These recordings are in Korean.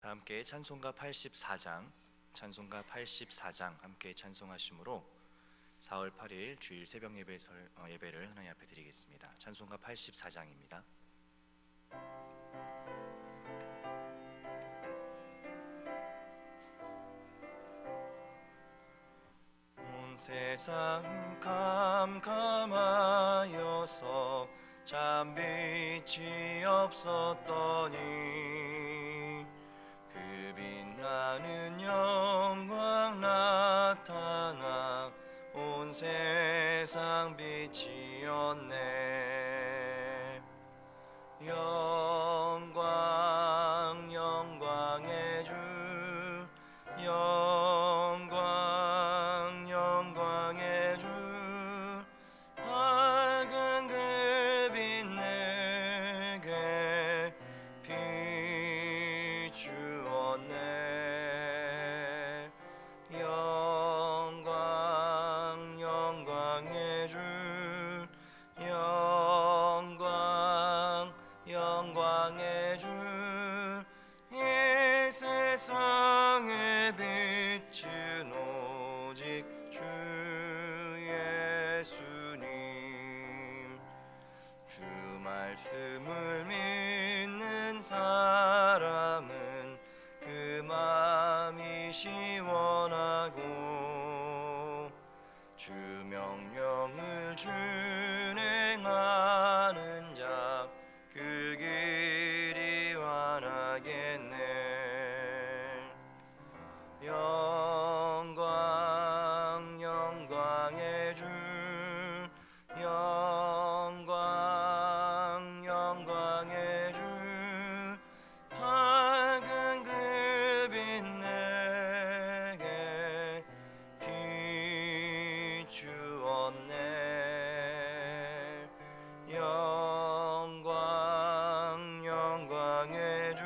다 함께 찬송가 84장 함께 찬송하심으로 4월 8일 주일 새벽 예배를 하나님 앞에 드리겠습니다. 찬송가 84장입니다. 온 세상 캄캄하여서 참 빛이 없었더니 그 빛나는 영광 나타나 온 세상 빛이었네. 영광 영광의 주 영광 영광의 주 밝은 그 빛 내게 비추었네. 영광 영광의 주 영광 영광의 주 이 세상의 빛은 오직 주 예수님. 주 말씀을 믿는 사람은 그 마음이 시원하고 주 명령을 준행하는 자 그 길이 환하겠네. 영광 영광의 주 영광 영광의 주 밝은 그 빛 내게 비추었네. 영광 영광의 주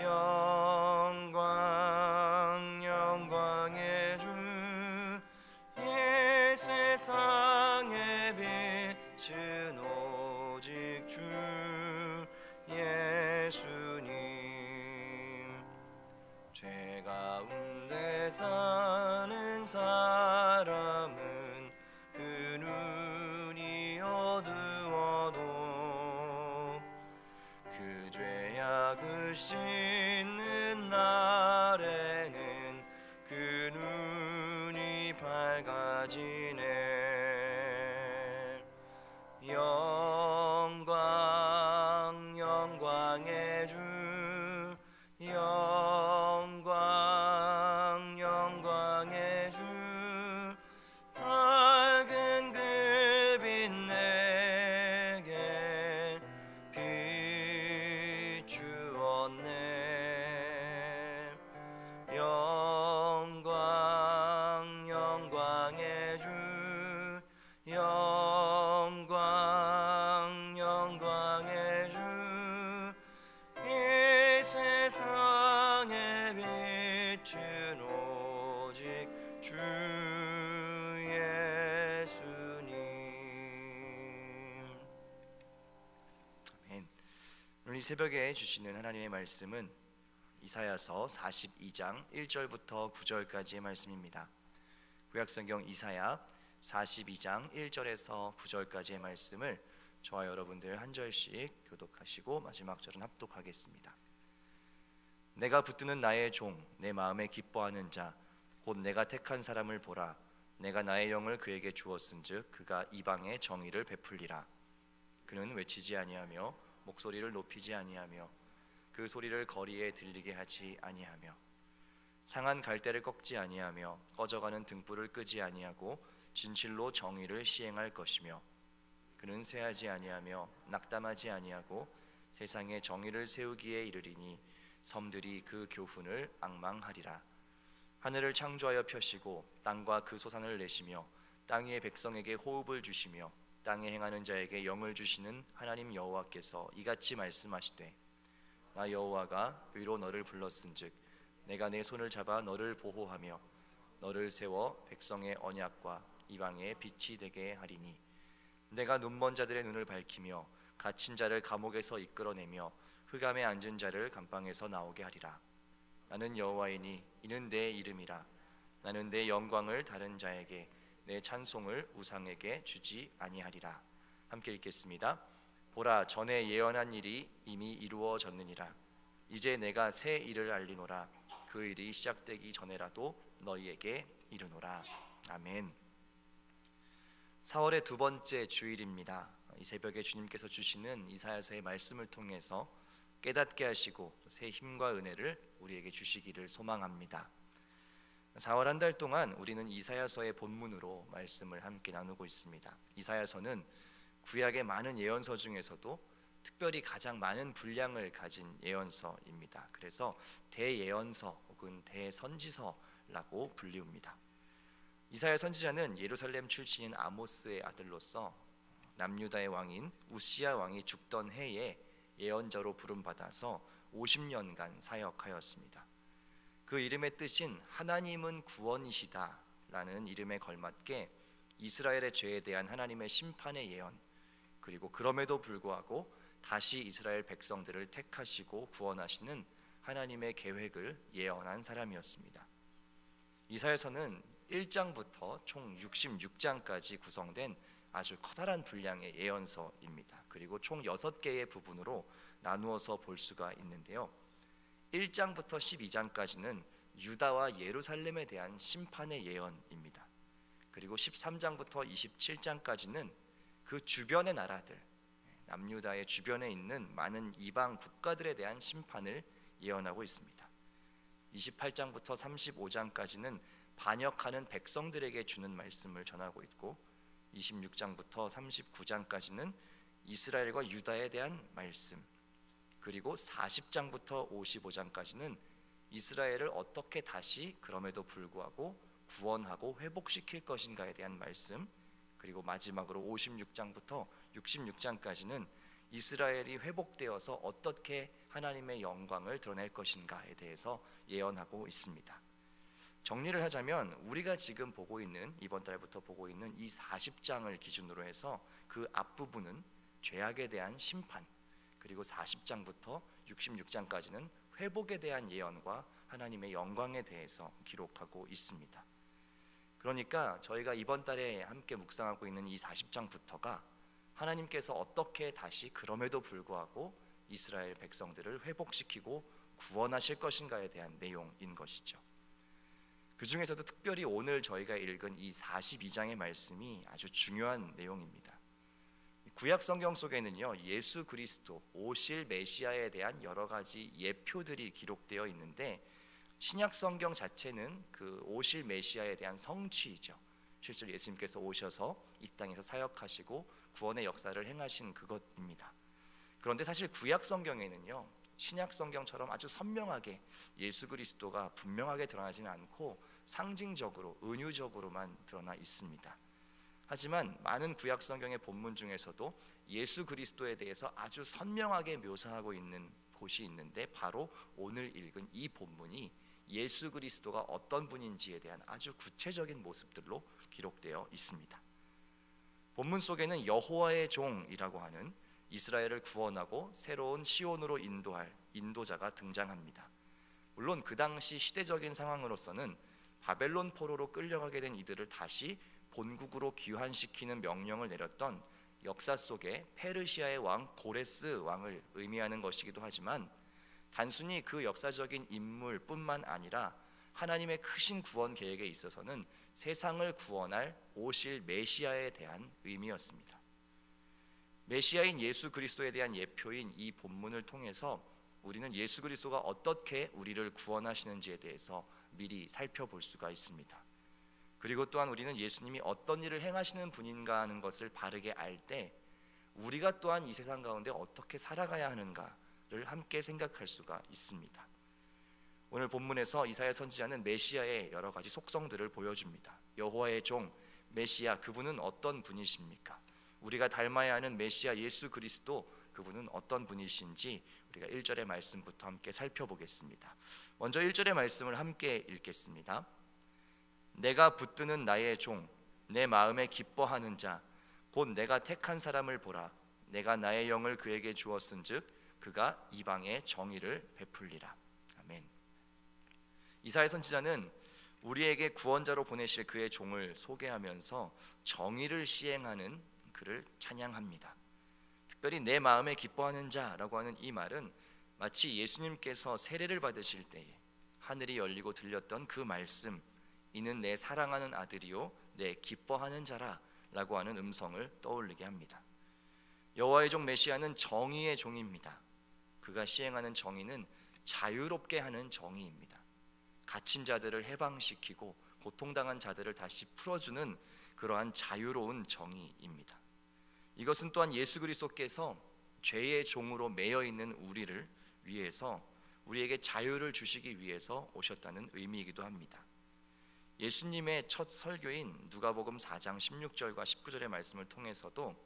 영광 영광의 주 이 세상의 빛은 오직 주 예수님. 죄 가운데 사는 사람은 그 눈이 어두워도 그 죄악을 씻는 날에는 그 눈이 밝아지네. 영광 영광의 주 영광 영광의 주 밝은 그 빛 내게 비추었네. 영광 영광의 주 영광 영광의 주 이 세상의 빛은 오직 주 예수님. 아멘. 오늘 이 새벽에 주시는 하나님의 말씀은 이사야서 42장 1절부터 9절까지의 말씀입니다. 구약성경 이사야 42장 1절에서 9절까지의 말씀을 저와 여러분들 한 절씩 교독하시고 마지막 절은 합독하겠습니다. 내가 붙드는 나의 종, 내 마음에 기뻐하는 자, 곧 내가 택한 사람을 보라. 내가 나의 영을 그에게 주었은즉 그가 이방에 정의를 베풀리라. 그는 외치지 아니하며 목소리를 높이지 아니하며 그 소리를 거리에 들리게 하지 아니하며 상한 갈대를 꺾지 아니하며 꺼져가는 등불을 끄지 아니하고 진실로 정의를 시행할 것이며 그는 쇠하지 아니하며 낙담하지 아니하고 세상에 정의를 세우기에 이르리니 섬들이 그 교훈을 앙망하리라. 하늘을 창조하여 펴시고 땅과 그 소산을 내시며 땅 위의 백성에게 호흡을 주시며 땅에 행하는 자에게 영을 주시는 하나님 여호와께서 이같이 말씀하시되 나 여호와가 의로 너를 불렀은즉 내가 내 손을 잡아 너를 보호하며 너를 세워 백성의 언약과 이방의 빛이 되게 하리니 내가 눈먼 자들의 눈을 밝히며 갇힌 자를 감옥에서 이끌어내며 흑암에 앉은 자를 감방에서 나오게 하리라. 나는 여호와이니 이는 내 이름이라. 나는 내 영광을 다른 자에게 내 찬송을 우상에게 주지 아니하리라. 함께 읽겠습니다. 보라, 전에 예언한 일이 이미 이루어졌느니라. 이제 내가 새 일을 알리노라. 그 일이 시작되기 전에라도 너희에게 이르노라. 아멘. 4월의 두 번째 주일입니다. 이 새벽에 주님께서 주시는 이사야서의 말씀을 통해서 깨닫게 하시고 새 힘과 은혜를 우리에게 주시기를 소망합니다. 4월 한 달 동안 우리는 이사야서의 본문으로 말씀을 함께 나누고 있습니다. 이사야서는 구약의 많은 예언서 중에서도 특별히 가장 많은 분량을 가진 예언서입니다. 그래서 대예언서 혹은 대선지서라고 불리웁니다. 이사야 선지자는 예루살렘 출신인 아모스의 아들로서 남유다의 왕인 우시야 왕이 죽던 해에 예언자로 부름받아서 50년간 사역하였습니다. 그 이름의 뜻인 하나님은 구원이시다 라는 이름에 걸맞게 이스라엘의 죄에 대한 하나님의 심판의 예언, 그리고 그럼에도 불구하고 다시 이스라엘 백성들을 택하시고 구원하시는 하나님의 계획을 예언한 사람이었습니다. 이사야서는 1장부터 총 66장까지 구성된 아주 커다란 분량의 예언서입니다. 그리고 총 6개의 부분으로 나누어서 볼 수가 있는데요. 1장부터 12장까지는 유다와 예루살렘에 대한 심판의 예언입니다. 그리고 13장부터 27장까지는 그 주변의 나라들, 남유다의 주변에 있는 많은 이방 국가들에 대한 심판을 예언하고 있습니다. 28장부터 35장까지는 반역하는 백성들에게 주는 말씀을 전하고 있고, 26장부터 39장까지는 이스라엘과 유다에 대한 말씀, 그리고 40장부터 55장까지는 이스라엘을 어떻게 다시 그럼에도 불구하고 구원하고 회복시킬 것인가에 대한 말씀, 그리고 마지막으로 56장부터 66장까지는 이스라엘이 회복되어서 어떻게 하나님의 영광을 드러낼 것인가에 대해서 예언하고 있습니다. 정리를 하자면 우리가 지금 보고 있는, 이번 달부터 보고 있는 이 40장을 기준으로 해서 그 앞부분은 죄악에 대한 심판, 그리고 40장부터 66장까지는 회복에 대한 예언과 하나님의 영광에 대해서 기록하고 있습니다. 그러니까 저희가 이번 달에 함께 묵상하고 있는 이 40장부터가 하나님께서 어떻게 다시 그럼에도 불구하고 이스라엘 백성들을 회복시키고 구원하실 것인가에 대한 내용인 것이죠. 그 중에서도 특별히 오늘 저희가 읽은 이 42장의 말씀이 아주 중요한 내용입니다. 구약 성경 속에는요, 예수 그리스도 오실 메시아에 대한 여러 가지 예표들이 기록되어 있는데, 신약 성경 자체는 그 오실 메시아에 대한 성취이죠. 실제로 예수님께서 오셔서 이 땅에서 사역하시고 구원의 역사를 행하신 그것입니다. 그런데 사실 구약 성경에는요, 신약 성경처럼 아주 선명하게 예수 그리스도가 분명하게 드러나지는 않고 상징적으로, 은유적으로만 드러나 있습니다. 하지만 많은 구약 성경의 본문 중에서도 예수 그리스도에 대해서 아주 선명하게 묘사하고 있는 곳이 있는데, 바로 오늘 읽은 이 본문이 예수 그리스도가 어떤 분인지에 대한 아주 구체적인 모습들로 기록되어 있습니다. 본문 속에는 여호와의 종이라고 하는 이스라엘을 구원하고 새로운 시온으로 인도할 인도자가 등장합니다. 물론 그 당시 시대적인 상황으로서는 바벨론 포로로 끌려가게 된 이들을 다시 본국으로 귀환시키는 명령을 내렸던 역사 속에 페르시아의 왕 고레스 왕을 의미하는 것이기도 하지만, 단순히 그 역사적인 인물뿐만 아니라 하나님의 크신 구원 계획에 있어서는 세상을 구원할 오실 메시아에 대한 의미였습니다. 메시아인 예수 그리스도에 대한 예표인 이 본문을 통해서 우리는 예수 그리스도가 어떻게 우리를 구원하시는지에 대해서 미리 살펴볼 수가 있습니다. 그리고 또한 우리는 예수님이 어떤 일을 행하시는 분인가 하는 것을 바르게 알 때 우리가 또한 이 세상 가운데 어떻게 살아가야 하는가를 함께 생각할 수가 있습니다. 오늘 본문에서 이사야 선지자는 메시아의 여러 가지 속성들을 보여줍니다. 여호와의 종 메시아, 그분은 어떤 분이십니까? 우리가 닮아야 하는 메시아 예수 그리스도, 그분은 어떤 분이신지 우리가 1절의 말씀부터 함께 살펴보겠습니다. 먼저 1절의 말씀을 함께 읽겠습니다. 내가 붙드는 나의 종, 내 마음에 기뻐하는 자, 곧 내가 택한 사람을 보라. 내가 나의 영을 그에게 주었은즉 그가 이방에 정의를 베풀리라. 아멘. 이사야 선지자는 우리에게 구원자로 보내실 그의 종을 소개하면서 정의를 시행하는 그를 찬양합니다. 특별히 내 마음에 기뻐하는 자라고 하는 이 말은 마치 예수님께서 세례를 받으실 때에 하늘이 열리고 들렸던 그 말씀, 이는 내 사랑하는 아들이요 내 기뻐하는 자라 라고 하는 음성을 떠올리게 합니다. 여호와의 종 메시아는 정의의 종입니다. 그가 시행하는 정의는 자유롭게 하는 정의입니다. 갇힌 자들을 해방시키고 고통당한 자들을 다시 풀어주는 그러한 자유로운 정의입니다. 이것은 또한 예수 그리스도께서 죄의 종으로 매여 있는 우리를 위해서 우리에게 자유를 주시기 위해서 오셨다는 의미이기도 합니다. 예수님의 첫 설교인 누가복음 4장 16절과 19절의 말씀을 통해서도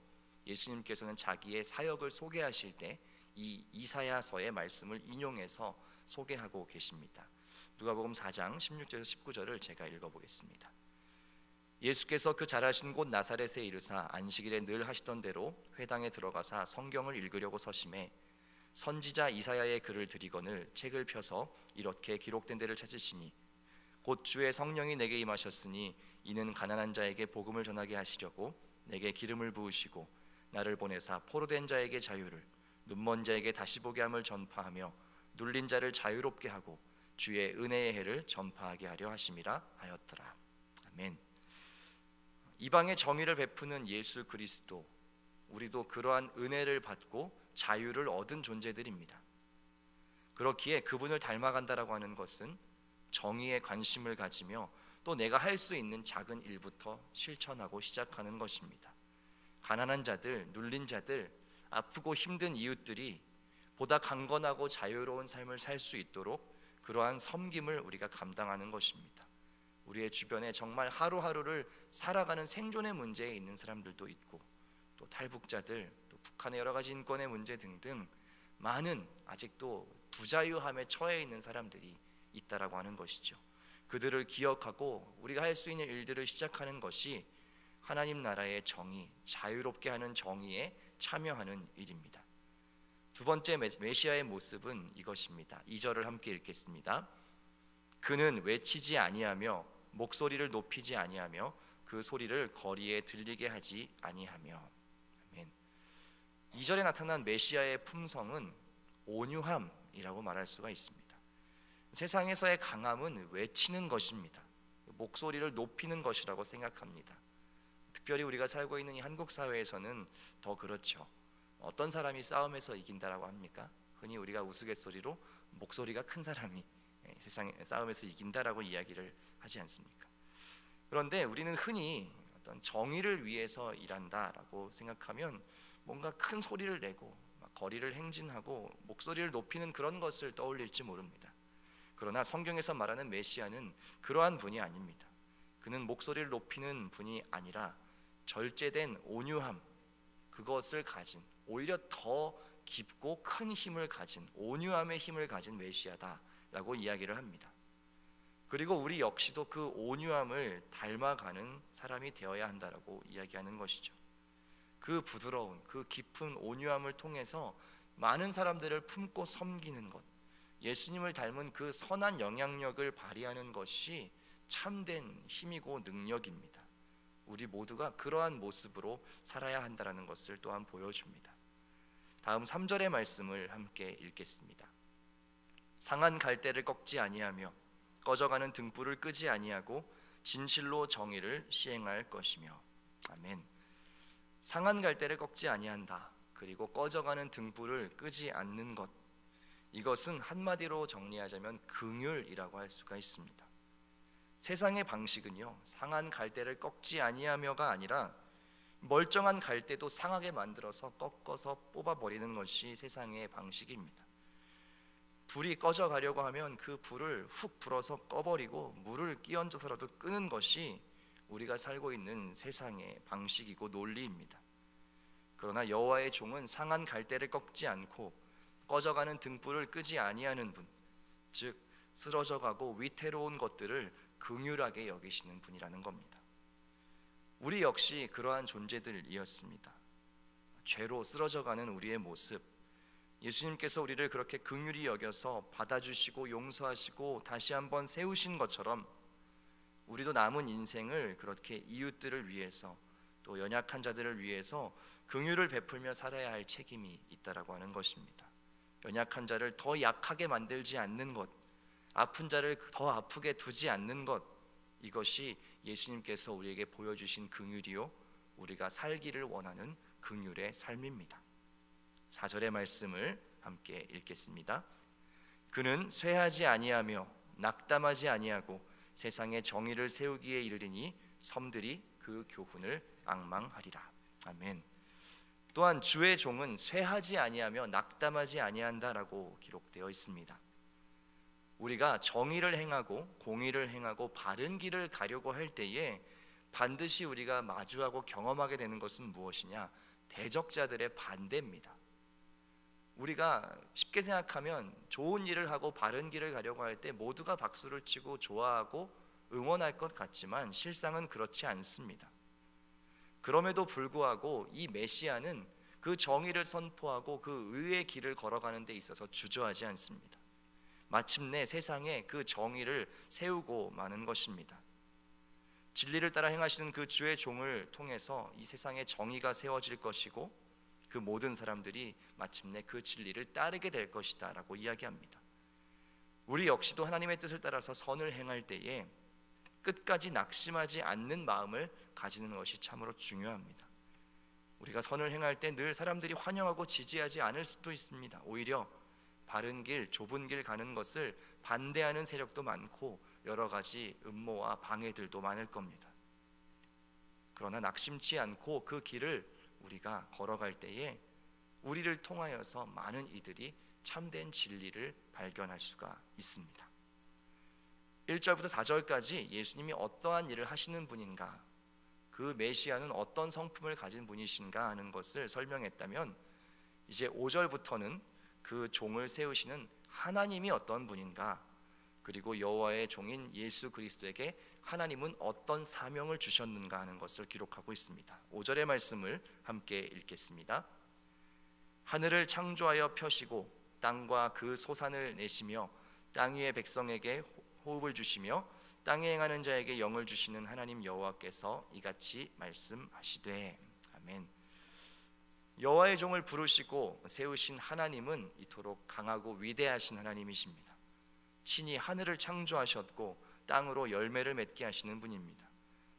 예수님께서는 자기의 사역을 소개하실 때 이 이사야서의 말씀을 인용해서 소개하고 계십니다. 누가복음 4장 16절에서 19절을 제가 읽어보겠습니다. 예수께서 그 자라신 곳 나사렛에 이르사 안식일에 늘 하시던 대로 회당에 들어가사 성경을 읽으려고 서심해 선지자 이사야의 글을 들이거늘 책을 펴서 이렇게 기록된 데를 찾으시니 곧 주의 성령이 내게 임하셨으니 이는 가난한 자에게 복음을 전하게 하시려고 내게 기름을 부으시고 나를 보내사 포로된 자에게 자유를 눈먼 자에게 다시 보게 함을 전파하며 눌린 자를 자유롭게 하고 주의 은혜의 해를 전파하게 하려 하심이라 하였더라. 아멘. 이방의 정의를 베푸는 예수 그리스도, 우리도 그러한 은혜를 받고 자유를 얻은 존재들입니다. 그렇기에 그분을 닮아간다라고 하는 것은 정의에 관심을 가지며 또 내가 할 수 있는 작은 일부터 실천하고 시작하는 것입니다. 가난한 자들, 눌린 자들, 아프고 힘든 이웃들이 보다 강건하고 자유로운 삶을 살 수 있도록 그러한 섬김을 우리가 감당하는 것입니다. 우리의 주변에 정말 하루하루를 살아가는 생존의 문제에 있는 사람들도 있고 또 탈북자들, 또 북한의 여러 가지 인권의 문제 등등 많은 아직도 부자유함에 처해 있는 사람들이 있다라고 하는 것이죠. 그들을 기억하고 우리가 할 수 있는 일들을 시작하는 것이 하나님 나라의 정의, 자유롭게 하는 정의에 참여하는 일입니다. 두 번째 메시아의 모습은 이것입니다. 2절을 함께 읽겠습니다. 그는 외치지 아니하며 목소리를 높이지 아니하며 그 소리를 거리에 들리게 하지 아니하며. 아멘. 2절에 나타난 메시아의 품성은 온유함이라고 말할 수가 있습니다. 세상에서의 강함은 외치는 것입니다. 목소리를 높이는 것이라고 생각합니다. 특별히 우리가 살고 있는 이 한국 사회에서는 더 그렇죠. 어떤 사람이 싸움에서 이긴다라고 합니까? 흔히 우리가 우스갯소리로 목소리가 큰 사람이 세상에 싸움에서 이긴다라고 이야기를 하지 않습니까? 그런데 우리는 흔히 어떤 정의를 위해서 일한다라고 생각하면 뭔가 큰 소리를 내고 거리를 행진하고 목소리를 높이는 그런 것을 떠올릴지 모릅니다. 그러나 성경에서 말하는 메시아는 그러한 분이 아닙니다. 그는 목소리를 높이는 분이 아니라 절제된 온유함, 그것을 가진, 오히려 더 깊고 큰 힘을 가진, 온유함의 힘을 가진 메시아다라고 이야기를 합니다. 그리고 우리 역시도 그 온유함을 닮아가는 사람이 되어야 한다라고 이야기하는 것이죠. 그 부드러운, 그 깊은 온유함을 통해서 많은 사람들을 품고 섬기는 것, 예수님을 닮은 그 선한 영향력을 발휘하는 것이 참된 힘이고 능력입니다. 우리 모두가 그러한 모습으로 살아야 한다는 것을 또한 보여줍니다. 다음 3절의 말씀을 함께 읽겠습니다. 상한 갈대를 꺾지 아니하며 꺼져가는 등불을 끄지 아니하고 진실로 정의를 시행할 것이며. 아멘. 상한 갈대를 꺾지 아니한다. 그리고 꺼져가는 등불을 끄지 않는 것, 이것은 한마디로 정리하자면 긍휼이라고 할 수가 있습니다. 세상의 방식은요, 상한 갈대를 꺾지 아니하며가 아니라 멀쩡한 갈대도 상하게 만들어서 꺾어서 뽑아버리는 것이 세상의 방식입니다. 불이 꺼져 가려고 하면 그 불을 훅 불어서 꺼버리고 물을 끼얹어서라도 끄는 것이 우리가 살고 있는 세상의 방식이고 논리입니다. 그러나 여호와의 종은 상한 갈대를 꺾지 않고 꺼져가는 등불을 끄지 아니하는 분, 즉 쓰러져가고 위태로운 것들을 긍휼하게 여기시는 분이라는 겁니다. 우리 역시 그러한 존재들이었습니다. 죄로 쓰러져가는 우리의 모습, 예수님께서 우리를 그렇게 긍휼히 여겨서 받아주시고 용서하시고 다시 한번 세우신 것처럼 우리도 남은 인생을 그렇게 이웃들을 위해서 또 연약한 자들을 위해서 긍휼을 베풀며 살아야 할 책임이 있다라고 하는 것입니다. 연약한 자를 더 약하게 만들지 않는 것, 아픈 자를 더 아프게 두지 않는 것, 이것이 예수님께서 우리에게 보여주신 긍휼이요 우리가 살기를 원하는 긍휼의 삶입니다. 4절의 말씀을 함께 읽겠습니다. 그는 쇠하지 아니하며 낙담하지 아니하고 세상에 정의를 세우기에 이르리니 섬들이 그 교훈을 앙망하리라. 아멘. 또한 주의 종은 쇠하지 아니하며 낙담하지 아니한다라고 기록되어 있습니다. 우리가 정의를 행하고 공의를 행하고 바른 길을 가려고 할 때에 반드시 우리가 마주하고 경험하게 되는 것은 무엇이냐? 대적자들의 반대입니다. 우리가 쉽게 생각하면 좋은 일을 하고 바른 길을 가려고 할 때 모두가 박수를 치고 좋아하고 응원할 것 같지만 실상은 그렇지 않습니다. 그럼에도 불구하고 이 메시아는 그 정의를 선포하고 그 의의 길을 걸어가는 데 있어서 주저하지 않습니다. 마침내 세상에 그 정의를 세우고 마는 것입니다. 진리를 따라 행하시는 그 주의 종을 통해서 이 세상에 정의가 세워질 것이고 그 모든 사람들이 마침내 그 진리를 따르게 될 것이다 라고 이야기합니다. 우리 역시도 하나님의 뜻을 따라서 선을 행할 때에 끝까지 낙심하지 않는 마음을 가지는 것이 참으로 중요합니다. 우리가 선을 행할 때 늘 사람들이 환영하고 지지하지 않을 수도 있습니다. 오히려 바른 길, 좁은 길 가는 것을 반대하는 세력도 많고 여러 가지 음모와 방해들도 많을 겁니다. 그러나 낙심치 않고 그 길을 우리가 걸어갈 때에 우리를 통하여서 많은 이들이 참된 진리를 발견할 수가 있습니다. 1절부터 4절까지 예수님이 어떠한 일을 하시는 분인가, 그 메시아는 어떤 성품을 가진 분이신가 하는 것을 설명했다면 이제 5절부터는 그 종을 세우시는 하나님이 어떤 분인가, 그리고 여호와의 종인 예수 그리스도에게 하나님은 어떤 사명을 주셨는가 하는 것을 기록하고 있습니다. 5절의 말씀을 함께 읽겠습니다. 하늘을 창조하여 펴시고 땅과 그 소산을 내시며 땅 위의 백성에게 호흡을 주시며 땅에 행하는 자에게 영을 주시는 하나님 여호와께서 이같이 말씀하시되. 아멘. 여호와의 종을 부르시고 세우신 하나님은 이토록 강하고 위대하신 하나님이십니다. 친히 하늘을 창조하셨고 땅으로 열매를 맺게 하시는 분입니다.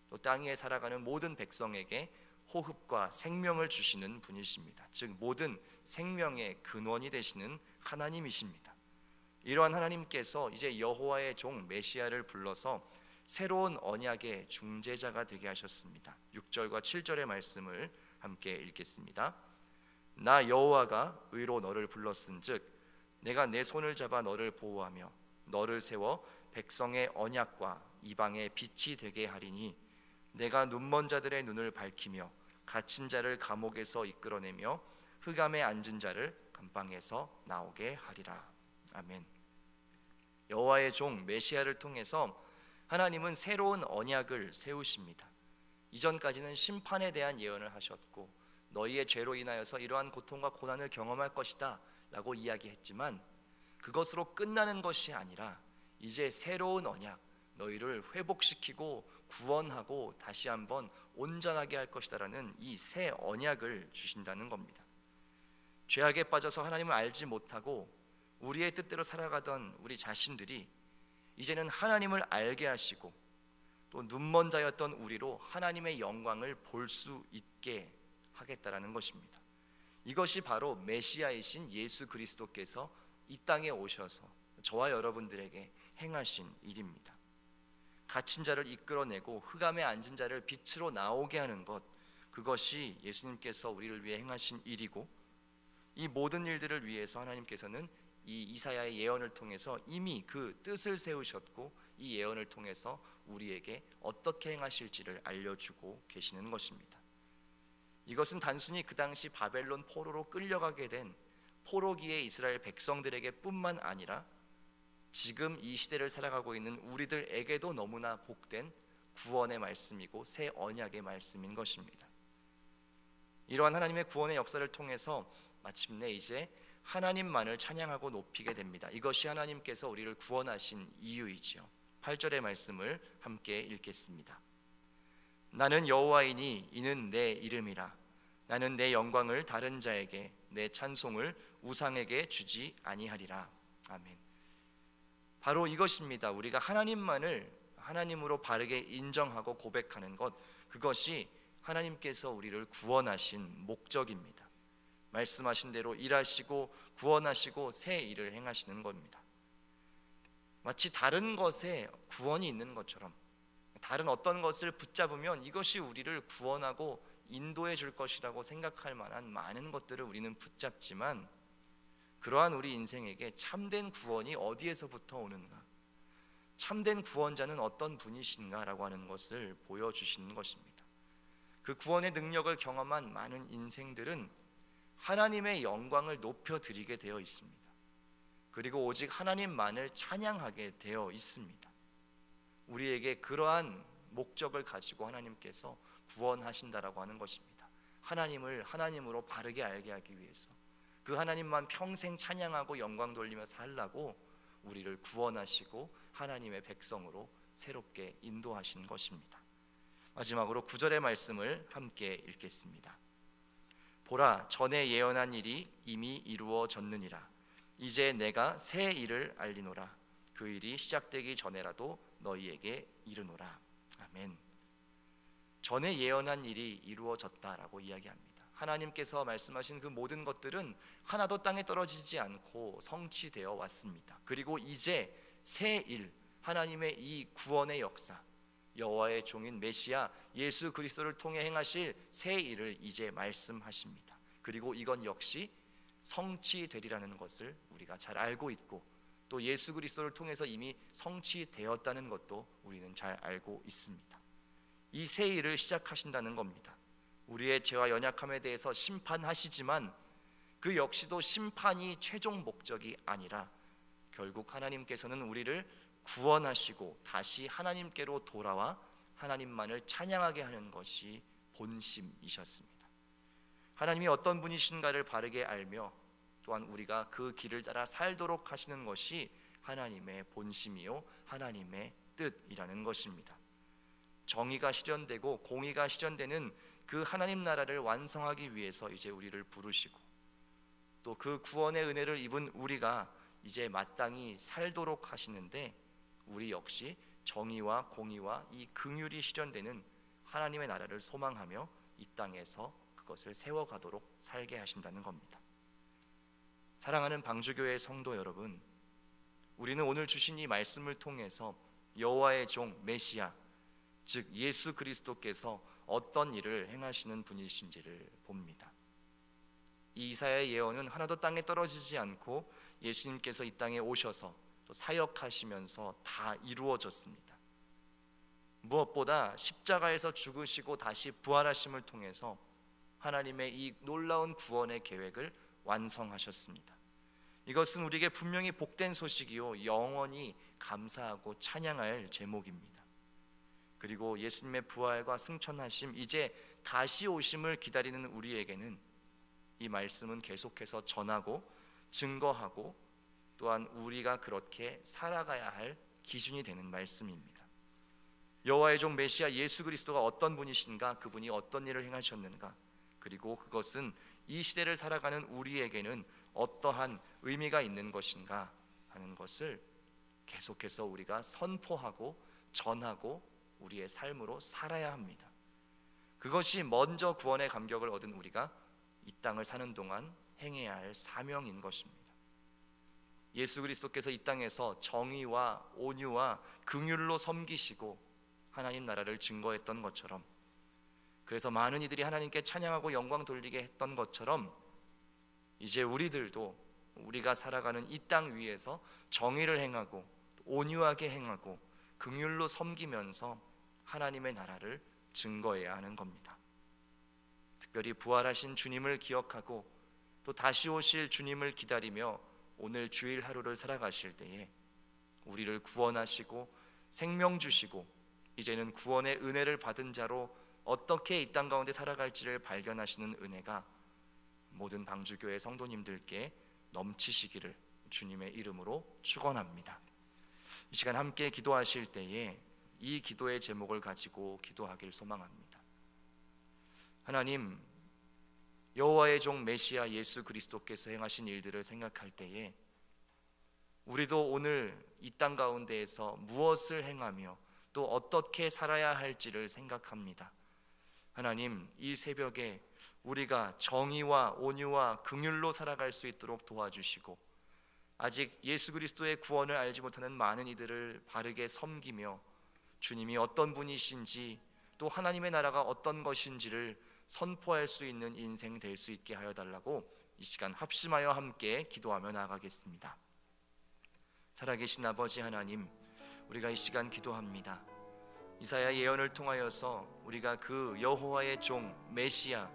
또 땅 위에 살아가는 모든 백성에게 호흡과 생명을 주시는 분이십니다. 즉 모든 생명의 근원이 되시는 하나님이십니다. 이러한 하나님께서 이제 여호와의 종 메시아를 불러서 새로운 언약의 중재자가 되게 하셨습니다. 6절과 7절의 말씀을 함께 읽겠습니다. 나 여호와가 의로 너를 불렀은즉 내가 내 손을 잡아 너를 보호하며 너를 세워 백성의 언약과 이방의 빛이 되게 하리니 내가 눈먼 자들의 눈을 밝히며 갇힌 자를 감옥에서 이끌어내며 흑암에 앉은 자를 감방에서 나오게 하리라. 아멘. 여호와의 종 메시아를 통해서 하나님은 새로운 언약을 세우십니다. 이전까지는 심판에 대한 예언을 하셨고 너희의 죄로 인하여서 이러한 고통과 고난을 경험할 것이다 라고 이야기했지만 그것으로 끝나는 것이 아니라 이제 새로운 언약, 너희를 회복시키고 구원하고 다시 한번 온전하게 할 것이다라는 이 새 언약을 주신다는 겁니다. 죄악에 빠져서 하나님을 알지 못하고 우리의 뜻대로 살아가던 우리 자신들이 이제는 하나님을 알게 하시고 또 눈먼 자였던 우리로 하나님의 영광을 볼 수 있게 하겠다라는 것입니다. 이것이 바로 메시아이신 예수 그리스도께서 이 땅에 오셔서 저와 여러분들에게 행하신 일입니다. 갇힌 자를 이끌어내고 흑암에 앉은 자를 빛으로 나오게 하는 것, 그것이 예수님께서 우리를 위해 행하신 일이고 이 모든 일들을 위해서 하나님께서는 이 이사야의 예언을 통해서 이미 그 뜻을 세우셨고 이 예언을 통해서 우리에게 어떻게 행하실지를 알려주고 계시는 것입니다. 이것은 단순히 그 당시 바벨론 포로로 끌려가게 된 포로기의 이스라엘 백성들에게 뿐만 아니라 지금 이 시대를 살아가고 있는 우리들에게도 너무나 복된 구원의 말씀이고 새 언약의 말씀인 것입니다. 이러한 하나님의 구원의 역사를 통해서 마침내 이제 하나님만을 찬양하고 높이게 됩니다. 이것이 하나님께서 우리를 구원하신 이유이지요. 8절의 말씀을 함께 읽겠습니다. 나는 여호와이니 이는 내 이름이라. 나는 내 영광을 다른 자에게, 내 찬송을 우상에게 주지 아니하리라. 아멘. 바로 이것입니다. 우리가 하나님만을 하나님으로 바르게 인정하고 고백하는 것, 그것이 하나님께서 우리를 구원하신 목적입니다. 말씀하신 대로 일하시고 구원하시고 새 일을 행하시는 겁니다. 마치 다른 것에 구원이 있는 것처럼, 다른 어떤 것을 붙잡으면 이것이 우리를 구원하고 인도해 줄 것이라고 생각할 만한 많은 것들을 우리는 붙잡지만, 그러한 우리 인생에게 참된 구원이 어디에서부터 오는가, 참된 구원자는 어떤 분이신가 라고 하는 것을 보여주시는 것입니다. 그 구원의 능력을 경험한 많은 인생들은 하나님의 영광을 높여드리게 되어 있습니다. 그리고 오직 하나님만을 찬양하게 되어 있습니다. 우리에게 그러한 목적을 가지고 하나님께서 구원하신다라고 하는 것입니다. 하나님을 하나님으로 바르게 알게 하기 위해서, 그 하나님만 평생 찬양하고 영광 돌리며 살라고 우리를 구원하시고 하나님의 백성으로 새롭게 인도하신 것입니다. 마지막으로 9절의 말씀을 함께 읽겠습니다. 보라, 전에 예언한 일이 이미 이루어졌느니라. 이제 내가 새 일을 알리노라. 그 일이 시작되기 전에라도 너희에게 이르노라. 아멘. 전에 예언한 일이 이루어졌다라고 이야기합니다. 하나님께서 말씀하신 그 모든 것들은 하나도 땅에 떨어지지 않고 성취되어 왔습니다. 그리고 이제 새 일, 하나님의 이 구원의 역사, 여호와의 종인 메시아 예수 그리스도를 통해 행하실 새 일을 이제 말씀하십니다. 그리고 이건 역시 성취되리라는 것을 우리가 잘 알고 있고, 또 예수 그리스도를 통해서 이미 성취되었다는 것도 우리는 잘 알고 있습니다. 이 새 일을 시작하신다는 겁니다. 우리의 죄와 연약함에 대해서 심판하시지만 그 역시도 심판이 최종 목적이 아니라 결국 하나님께서는 우리를 구원하시고 다시 하나님께로 돌아와 하나님만을 찬양하게 하는 것이 본심이셨습니다. 하나님이 어떤 분이신가를 바르게 알며 또한 우리가 그 길을 따라 살도록 하시는 것이 하나님의 본심이요 하나님의 뜻이라는 것입니다. 정의가 실현되고 공의가 실현되는 그 하나님 나라를 완성하기 위해서 이제 우리를 부르시고, 또 그 구원의 은혜를 입은 우리가 이제 마땅히 살도록 하시는데, 우리 역시 정의와 공의와 이 긍휼이 실현되는 하나님의 나라를 소망하며 이 땅에서 그것을 세워가도록 살게 하신다는 겁니다. 사랑하는 방주교회 성도 여러분, 우리는 오늘 주신 이 말씀을 통해서 여호와의 종 메시아, 즉 예수 그리스도께서 어떤 일을 행하시는 분이신지를 봅니다. 이 이사야의 예언은 하나도 땅에 떨어지지 않고 예수님께서 이 땅에 오셔서 또 사역하시면서 다 이루어졌습니다. 무엇보다 십자가에서 죽으시고 다시 부활하심을 통해서 하나님의 이 놀라운 구원의 계획을 완성하셨습니다. 이것은 우리에게 분명히 복된 소식이요 영원히 감사하고 찬양할 제목입니다. 그리고 예수님의 부활과 승천하심, 이제 다시 오심을 기다리는 우리에게는 이 말씀은 계속해서 전하고 증거하고 또한 우리가 그렇게 살아가야 할 기준이 되는 말씀입니다. 여호와의 종 메시아 예수 그리스도가 어떤 분이신가, 그분이 어떤 일을 행하셨는가, 그리고 그것은 이 시대를 살아가는 우리에게는 어떠한 의미가 있는 것인가 하는 것을 계속해서 우리가 선포하고 전하고 우리의 삶으로 살아야 합니다. 그것이 먼저 구원의 감격을 얻은 우리가 이 땅을 사는 동안 행해야 할 사명인 것입니다. 예수 그리스도께서 이 땅에서 정의와 온유와 긍휼로 섬기시고 하나님 나라를 증거했던 것처럼, 그래서 많은 이들이 하나님께 찬양하고 영광 돌리게 했던 것처럼, 이제 우리들도 우리가 살아가는 이 땅 위에서 정의를 행하고 온유하게 행하고 긍휼로 섬기면서 하나님의 나라를 증거해야 하는 겁니다. 특별히 부활하신 주님을 기억하고 또 다시 오실 주님을 기다리며 오늘 주일 하루를 살아가실 때에 우리를 구원하시고 생명 주시고 이제는 구원의 은혜를 받은 자로 어떻게 이 땅 가운데 살아갈지를 발견하시는 은혜가 모든 방주교회 성도님들께 넘치시기를 주님의 이름으로 축원합니다. 이 시간 함께 기도하실 때에 이 기도의 제목을 가지고 기도하길 소망합니다. 하나님, 여호와의 종 메시아 예수 그리스도께서 행하신 일들을 생각할 때에 우리도 오늘 이 땅 가운데에서 무엇을 행하며 또 어떻게 살아야 할지를 생각합니다. 하나님, 이 새벽에 우리가 정의와 온유와 긍휼로 살아갈 수 있도록 도와주시고 아직 예수 그리스도의 구원을 알지 못하는 많은 이들을 바르게 섬기며 주님이 어떤 분이신지 또 하나님의 나라가 어떤 것인지를 선포할 수 있는 인생 될 수 있게 하여 달라고 이 시간 합심하여 함께 기도하며 나아가겠습니다. 살아계신 아버지 하나님, 우리가 이 시간 기도합니다. 이사야 예언을 통하여서 우리가 그 여호와의 종 메시아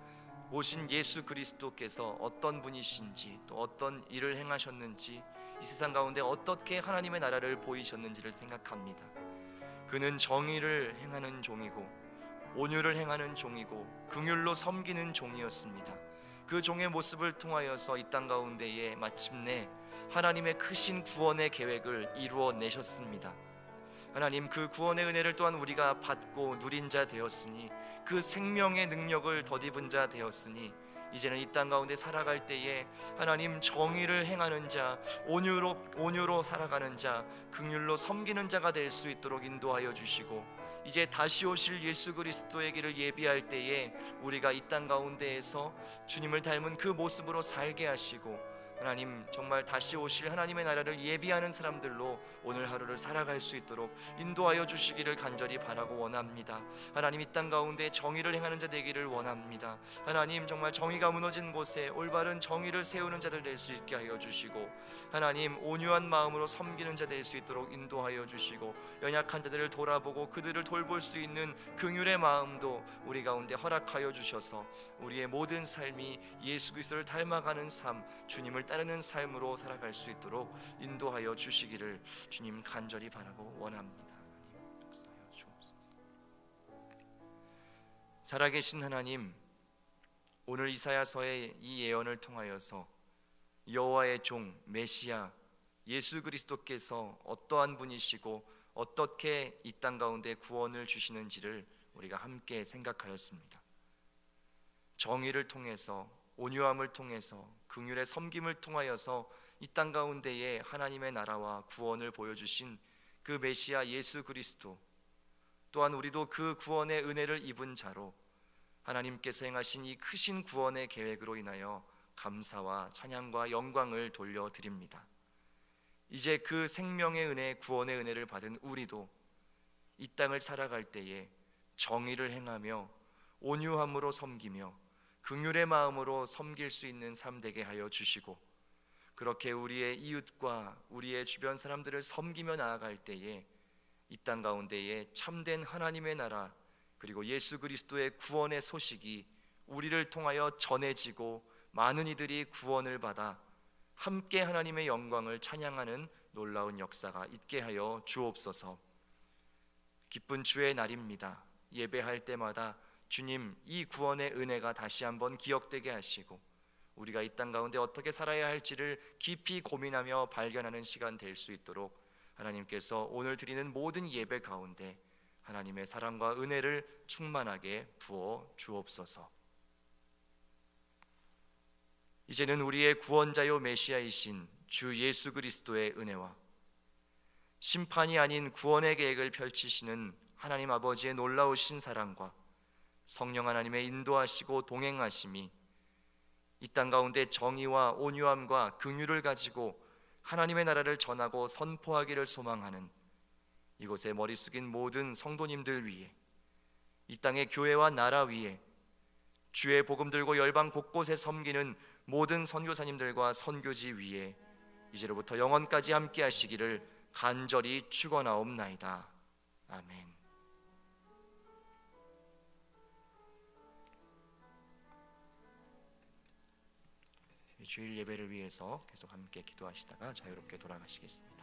오신 예수 그리스도께서 어떤 분이신지 또 어떤 일을 행하셨는지 이 세상 가운데 어떻게 하나님의 나라를 보이셨는지를 생각합니다. 그는 정의를 행하는 종이고 온유를 행하는 종이고 긍휼로 섬기는 종이었습니다. 그 종의 모습을 통하여서 이 땅 가운데에 마침내 하나님의 크신 구원의 계획을 이루어내셨습니다. 하나님, 그 구원의 은혜를 또한 우리가 받고 누린 자 되었으니 그 생명의 능력을 덧입은 자 되었으니 이제는 이 땅 가운데 살아갈 때에 하나님 정의를 행하는 자, 온유로 살아가는 자, 긍휼로 섬기는 자가 될 수 있도록 인도하여 주시고 이제 다시 오실 예수 그리스도의 길을 예비할 때에 우리가 이 땅 가운데에서 주님을 닮은 그 모습으로 살게 하시고 하나님, 정말 다시 오실 하나님의 나라를 예비하는 사람들로 오늘 하루를 살아갈 수 있도록 인도하여 주시기를 간절히 바라고 원합니다. 하나님, 이 땅 가운데 정의를 행하는 자 되기를 원합니다. 하나님, 정말 정의가 무너진 곳에 올바른 정의를 세우는 자들 될 수 있게 하여 주시고 하나님, 온유한 마음으로 섬기는 자 될 수 있도록 인도하여 주시고 연약한 자들을 돌아보고 그들을 돌볼 수 있는 긍휼의 마음도 우리 가운데 허락하여 주셔서 우리의 모든 삶이 예수 그리스도를 닮아가는 삶, 주님을 따르는 삶으로 살아갈 수 있도록 인도하여 주시기를 주님 간절히 바라고 원합니다. 하나님, 역사하여 주옵소서. 살아계신 하나님, 오늘 이사야서의 이 예언을 통하여서 여호와의 종 메시아 예수 그리스도께서 어떠한 분이시고 어떻게 이 땅 가운데 구원을 주시는지를 우리가 함께 생각하였습니다. 정의를 통해서, 온유함을 통해서, 긍휼의 섬김을 통하여서 이 땅 가운데에 하나님의 나라와 구원을 보여주신 그 메시아 예수 그리스도, 또한 우리도 그 구원의 은혜를 입은 자로 하나님께서 행하신 이 크신 구원의 계획으로 인하여 감사와 찬양과 영광을 돌려드립니다. 이제 그 생명의 은혜, 구원의 은혜를 받은 우리도 이 땅을 살아갈 때에 정의를 행하며 온유함으로 섬기며 긍휼의 마음으로 섬길 수 있는 삶 되게 하여 주시고 그렇게 우리의 이웃과 우리의 주변 사람들을 섬기며 나아갈 때에 이 땅 가운데에 참된 하나님의 나라 그리고 예수 그리스도의 구원의 소식이 우리를 통하여 전해지고 많은 이들이 구원을 받아 함께 하나님의 영광을 찬양하는 놀라운 역사가 있게 하여 주옵소서. 기쁜 주의 날입니다. 예배할 때마다 주님, 이 구원의 은혜가 다시 한번 기억되게 하시고 우리가 이 땅 가운데 어떻게 살아야 할지를 깊이 고민하며 발견하는 시간 될 수 있도록 하나님께서 오늘 드리는 모든 예배 가운데 하나님의 사랑과 은혜를 충만하게 부어 주옵소서. 이제는 우리의 구원자요 메시아이신 주 예수 그리스도의 은혜와 심판이 아닌 구원의 계획을 펼치시는 하나님 아버지의 놀라우신 사랑과 성령 하나님의 인도하시고 동행하심이 이 땅 가운데 정의와 온유함과 긍휼을 가지고 하나님의 나라를 전하고 선포하기를 소망하는 이곳에 머리 숙인 모든 성도님들 위에, 이 땅의 교회와 나라 위에, 주의 복음 들고 열방 곳곳에 섬기는 모든 선교사님들과 선교지 위에 이제로부터 영원까지 함께 하시기를 간절히 축원하옵나이다. 아멘. 주일 예배를 위해서 계속 함께 기도하시다가 자유롭게 돌아가시겠습니다.